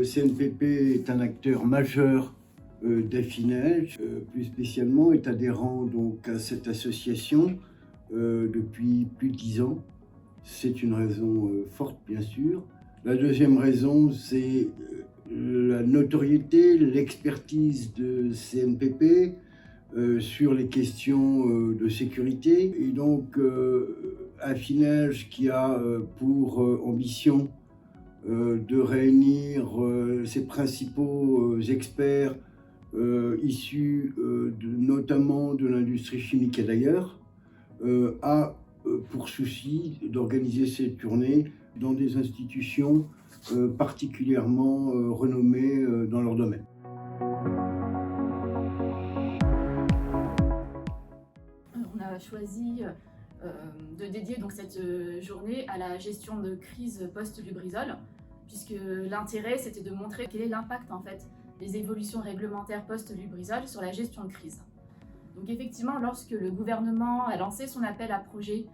CNPP est un acteur majeur d'Affinage, plus spécialement est adhérent donc à cette association depuis plus de 10 ans. C'est une raison forte, bien sûr. La deuxième raison, c'est la notoriété, l'expertise de CNPP sur les questions de sécurité. Et donc, Affinage qui a pour ambition de réunir ses principaux experts issus notamment de l'industrie chimique et d'ailleurs, a pour souci d'organiser cette tournée dans des institutions particulièrement renommées dans leur domaine. On a choisi de dédier donc cette journée à la gestion de crise post-Lubrizol, puisque l'intérêt c'était de montrer quel est l'impact en fait des évolutions réglementaires post-Lubrizol sur la gestion de crise. Donc effectivement, lorsque le gouvernement a lancé son appel à projet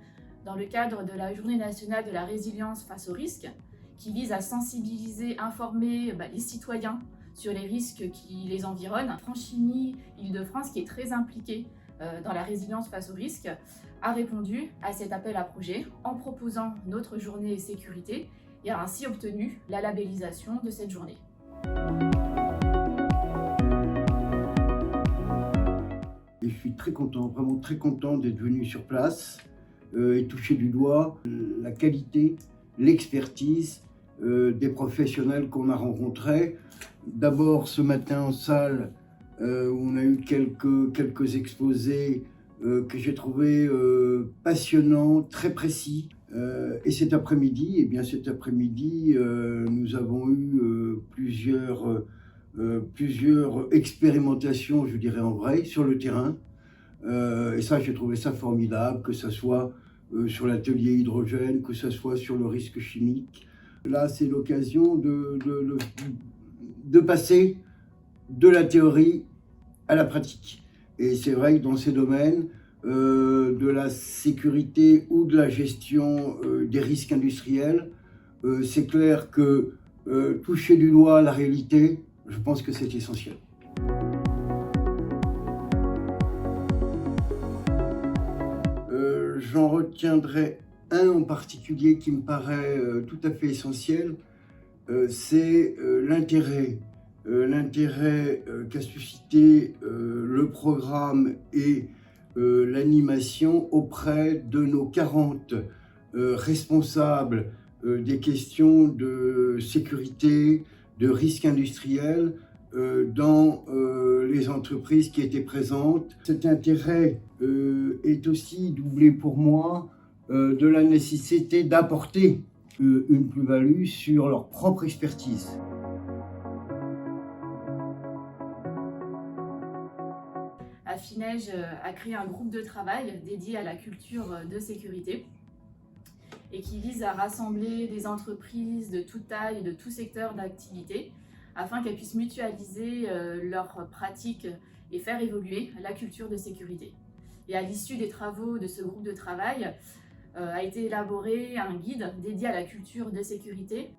dans le cadre de la Journée nationale de la résilience face aux risques, qui vise à sensibiliser, informer les citoyens sur les risques qui les environnent, Franchimie Île-de-France, qui est très impliquée dans la résilience face aux risques, a répondu à cet appel à projet en proposant notre journée sécurité et a ainsi obtenu la labellisation de cette journée. Et je suis très content, vraiment très content d'être venu sur place et toucher du doigt la qualité, l'expertise des professionnels qu'on a rencontrés. D'abord ce matin en salle, où on a eu quelques exposés que j'ai trouvé passionnants, très précis. Et cet après-midi, nous avons eu plusieurs expérimentations, je dirais en vrai, sur le terrain. Et ça, j'ai trouvé ça formidable, que ce soit sur l'atelier hydrogène, que ce soit sur le risque chimique. Là, c'est l'occasion de passer de la théorie à la pratique. Et c'est vrai que dans ces domaines, de la sécurité ou de la gestion des risques industriels, c'est clair que toucher du doigt la réalité, je pense que c'est essentiel. J'en retiendrai un en particulier qui me paraît tout à fait essentiel, c'est l'intérêt qu'a suscité le programme et l'animation auprès de nos 40 responsables des questions de sécurité, de risques industriels dans les entreprises qui étaient présentes. Cet intérêt est aussi doublé pour moi de la nécessité d'apporter une plus-value sur leur propre expertise. Affinage a créé un groupe de travail dédié à la culture de sécurité et qui vise à rassembler des entreprises de toute taille et de tout secteur d'activité afin qu'elles puissent mutualiser leurs pratiques et faire évoluer la culture de sécurité. Et à l'issue des travaux de ce groupe de travail, a été élaboré un guide dédié à la culture de sécurité.